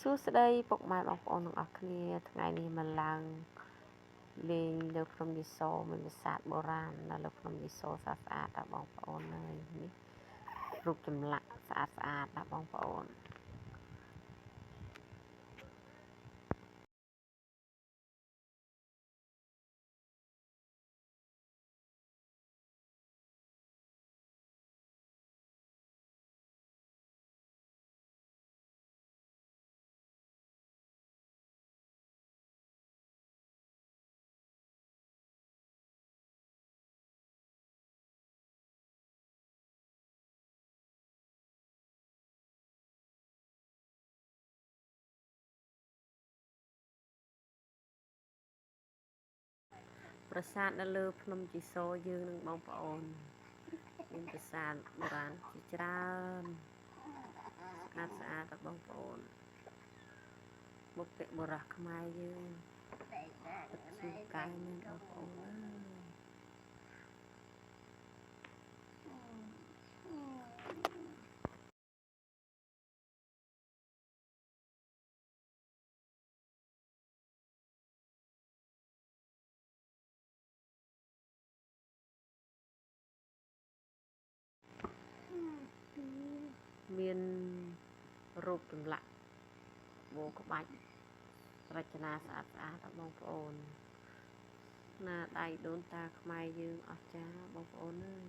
សួស្តីពុកម៉ែបងប្អូនទាំងអស់គ្នាថ្ងៃនេះមកឡើងលេងលើភ្នំយេសូមានប្រាសាទបុរាណនៅលើភ្នំយេសូស្អាតៗបងប្អូនហើយនេះរូបចម្លាក់ស្អាតណាបងប្អូនប្រាសាទនៅលើភ្នំយេសូយើងនឹងបងប្អូនមានប្រាសាទបុរាណជាច្រើនស្អាតណាបងប្អូនមុខពាក្យបុរសខ្មែរយើងជួបកាយនឹងបងប្អូនមានរូបចម្លាក់វោក្បាច់រចនាស្អាតបងប្អូនណាដៃដូនតាខ្មែរយើងអស្ចារ្យបងប្អូនអើយ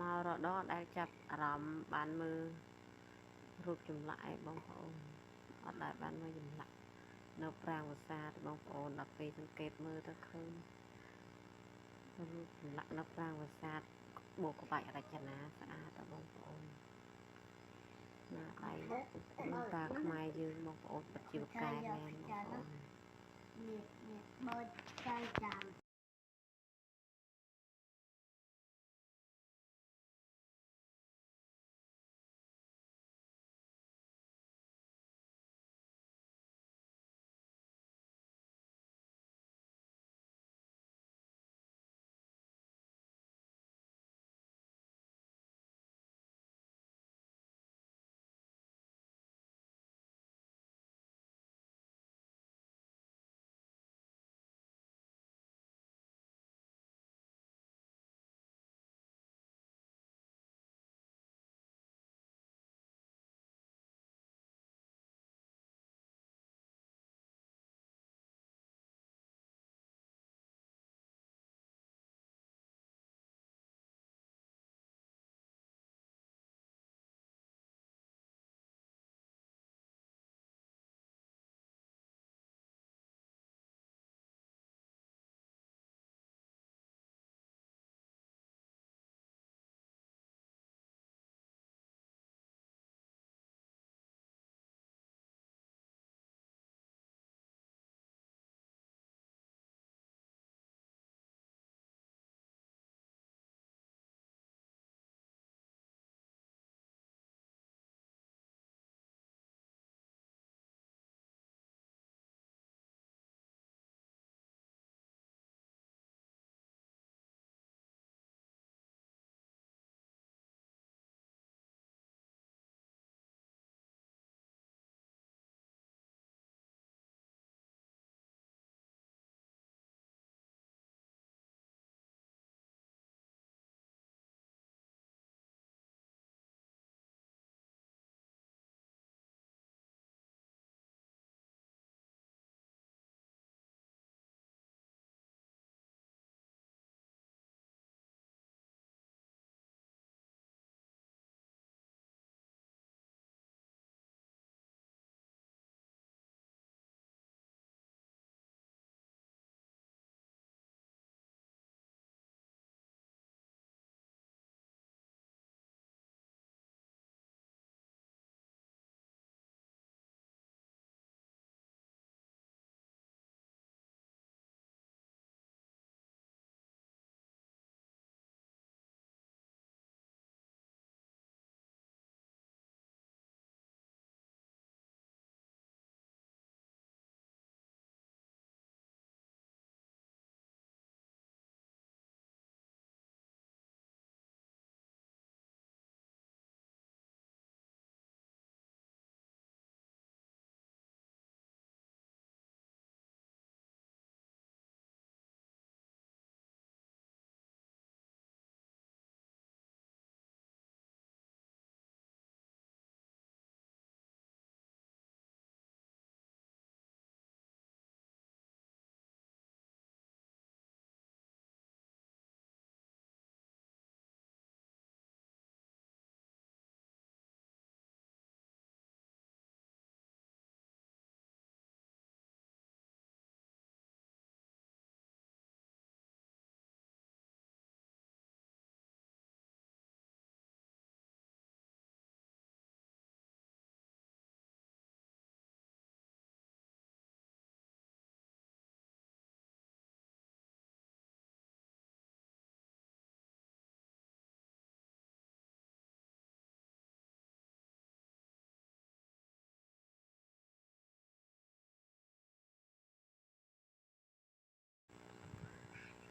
មករដងដែលចាប់អារម្មណ៍បានមើលរូបចម្លាក់ឯបងប្អូនអត់ដែលបានមើលចម្លាក់នៅប្រាង្គប្រាសាទបងប្អូនដល់ពេលសង្កេតមើលទៅឃើញរូបចម្លាក់នៅប្រាង្គប្រាសាទបូកក្បាច់រចនាស្អាតបងប្អូនណាដៃដូនតាខ្មែរយើងបងប្អូនពិតជាប្រកែកមែនបងប្អូននេះបើចៃចាំ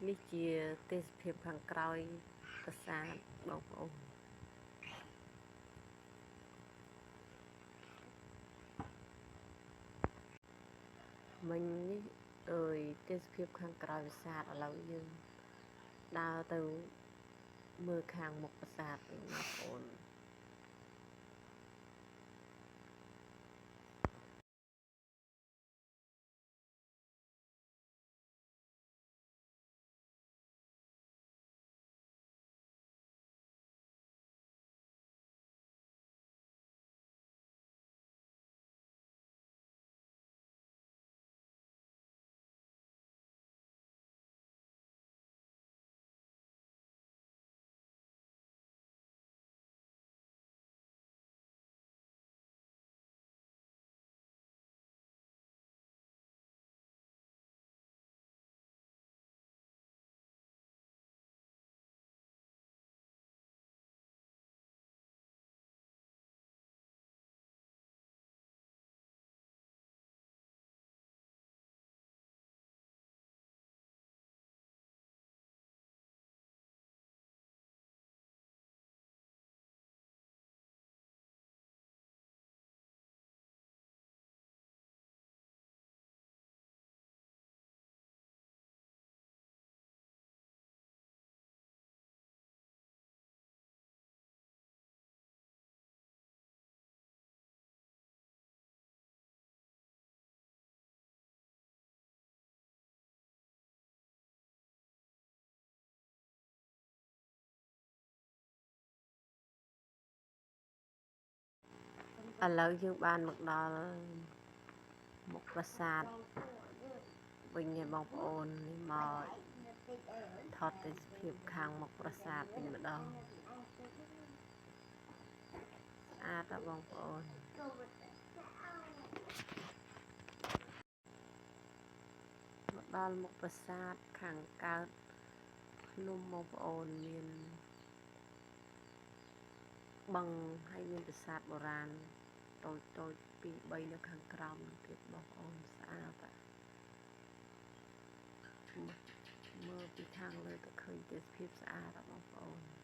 នេះជាទេសភាពខាងក្រោយប្រាសាទបងប្អូនមិញនេះអើយទេសភាពខាងក្រោយប្រាសាទឥឡូវយើងដើរទៅមើលខាងមុខប្រាសាទវិញបងប្អូនឥឡូវយើងបានមកដល់មុខប្រាសាទវិញហើយបងប្អូនមកថតទេសភាពខាងមុខប្រាសាទវិញម្ដងស្អាតណាស់បងប្អូនមកដល់មុខប្រាសាទខាងកើតភ្នំបងប្អូនមានបឹងហើយមានប្រាសាទបុរាណតូចៗពីរបីនៅខាងក្រោមទៀតបងប្អូនស្អាតមើលពីខាងលើទៅឃើញទេសភាពស្អាតបងប្អូន